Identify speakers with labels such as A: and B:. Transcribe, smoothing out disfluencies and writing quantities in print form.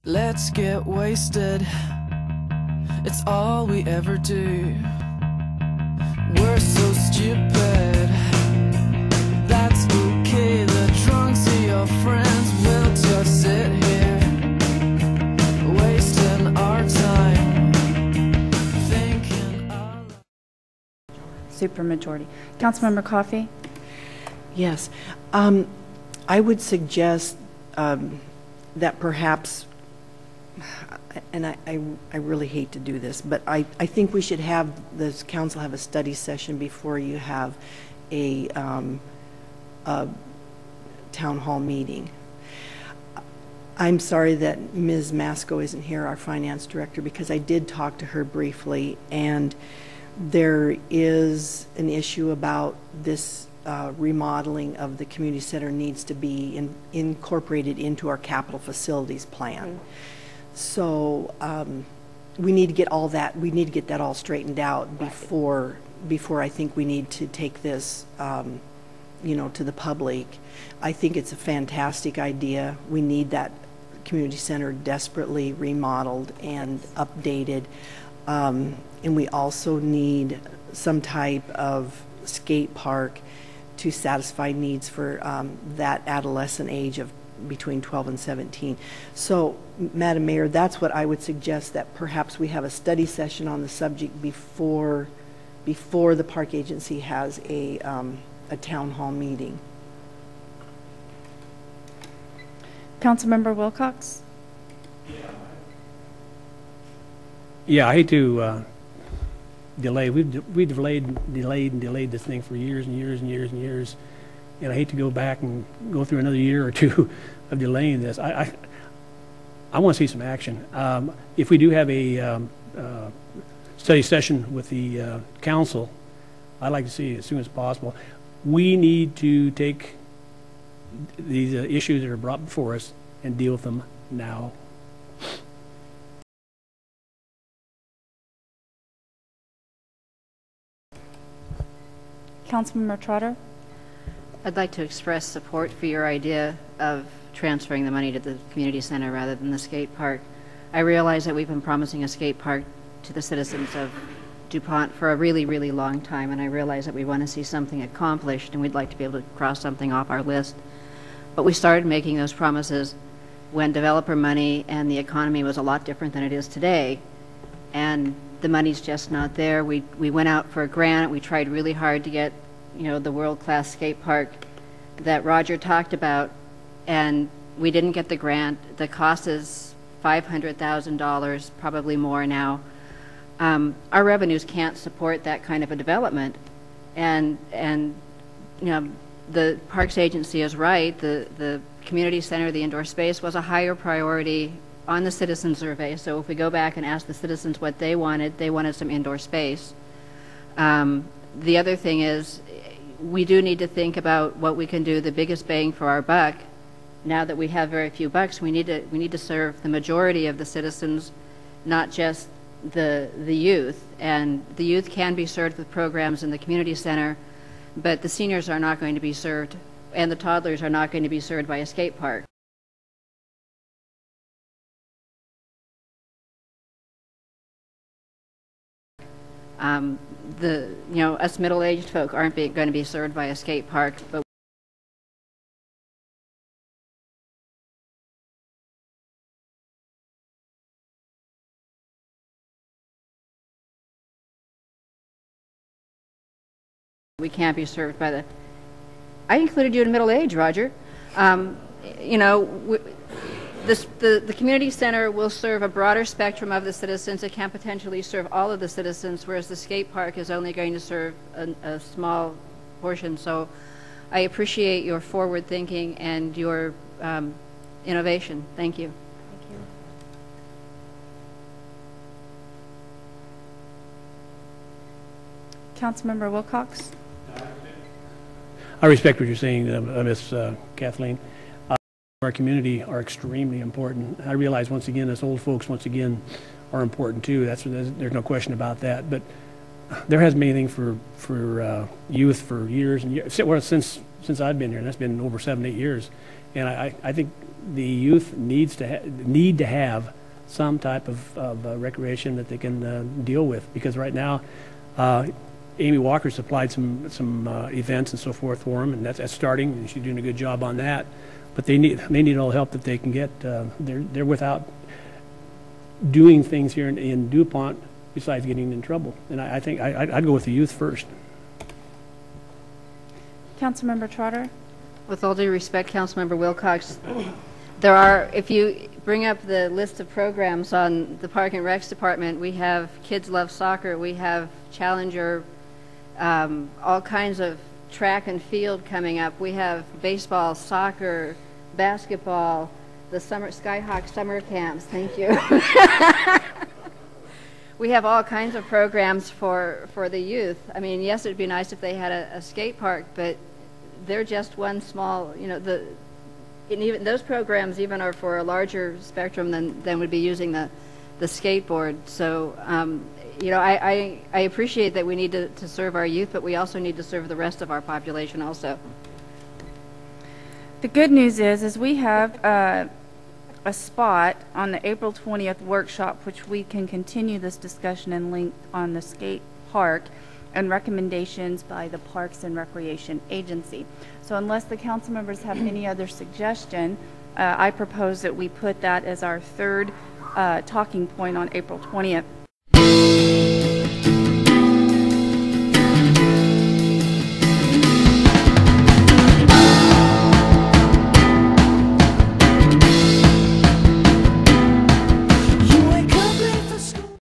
A: Let's get wasted, it's all we ever do. We're so stupid, that's okay. The drunks are your friends, we'll just sit here wasting our time thinking our
B: Supermajority. Councilmember Coffey?
C: Yes. I would suggest that perhaps, and I really hate to do this, but I think we should have this council have a study session before you have a town hall meeting. I'm sorry that Ms. Masco isn't here, our finance director, because I did talk to her briefly, and there is an issue about this remodeling of the community center needs to be incorporated into our capital facilities plan. So we need to get all that. We need to get that all straightened out before I think we need to take this, you know, to the public. I think it's a fantastic idea. We need that community center desperately remodeled and updated, and we also need some type of skate park to satisfy needs for that adolescent age of between 12 and 17. So, Madam Mayor, that's what I would suggest, that perhaps we have a study session on the subject before the park agency has a town hall meeting.
B: Councilmember Wilcox?
D: Yeah, I hate to delay. We've delayed this thing for years and years and years and years, and I hate to go back and go through another year or two of delaying this. I want to see some action. If we do have a study session with the council, I'd like to see it as soon as possible. We need to take these issues that are brought before us and deal with them now.
B: Councilmember Trotter?
E: I'd like to express support for your idea of transferring the money to the community center rather than the skate park. I realize that we've been promising a skate park to the citizens of DuPont for a really, really long time, and I realize that we want to see something accomplished and we'd like to be able to cross something off our list. But we started making those promises when developer money and the economy was a lot different than it is today, and the money's just not there. We went out for a grant. We tried really hard to get, you know, the world-class skate park that Roger talked about, and we didn't get the grant. The cost is $500,000, probably more now. Our revenues can't support that kind of a development, and you know, the Parks Agency is right. The community center, the indoor space, was a higher priority on the citizen survey. So if we go back and ask the citizens what they wanted some indoor space. The other thing is, we do need to think about what we can do the biggest bang for our buck. Now that we have very few bucks, we need to serve the majority of the citizens, not just the youth. And the youth can be served with programs in the community center, but the seniors are not going to be served, and the toddlers are not going to be served by a skate park. You know, us middle-aged folk aren't going to be served by a skate park, but we can't be served by the... I included you in middle age, Roger. You know, the community center will serve a broader spectrum of the citizens. It can potentially serve all of the citizens, whereas the skate park is only going to serve a small portion. So I appreciate your forward thinking and your innovation. Thank you.
B: Thank you. Councilmember Wilcox?
D: I respect what you're saying, Ms. Kathleen. Our community are extremely important. I realize, once again, us old folks, once again, are important too. There's no question about that. But there hasn't been anything for youth for years and years. Well, since I've been here, and that's been over 7-8 years. And I think the youth need to have some type of recreation that they can deal with, because right now, Amy Walker supplied some events and so forth for them, and that's starting, and she's doing a good job on that. But they need all the help that they can get. They're without doing things here in DuPont besides getting in trouble. And I think I'd go with the youth first.
B: Councilmember Trotter?
E: With all due respect, Councilmember Wilcox, there are, if you bring up the list of programs on the Park and Recs Department, we have Kids Love Soccer, we have Challenger, all kinds of track and field coming up. We have baseball, soccer, basketball, the Skyhawk summer camps. Thank you. We have all kinds of programs for the youth. I mean, yes, it'd be nice if they had a skate park, but they're just one small, you know, and even those programs even are for a larger spectrum than would be using the skateboard. So, you know, I appreciate that we need to serve our youth, but we also need to serve the rest of our population also.
B: The good news is we have a spot on the April 20th workshop, which we can continue this discussion and link on the skate park and recommendations by the Parks and Recreation Agency. So unless the council members have any other suggestion, I propose that we put that as our third talking point on April 20th.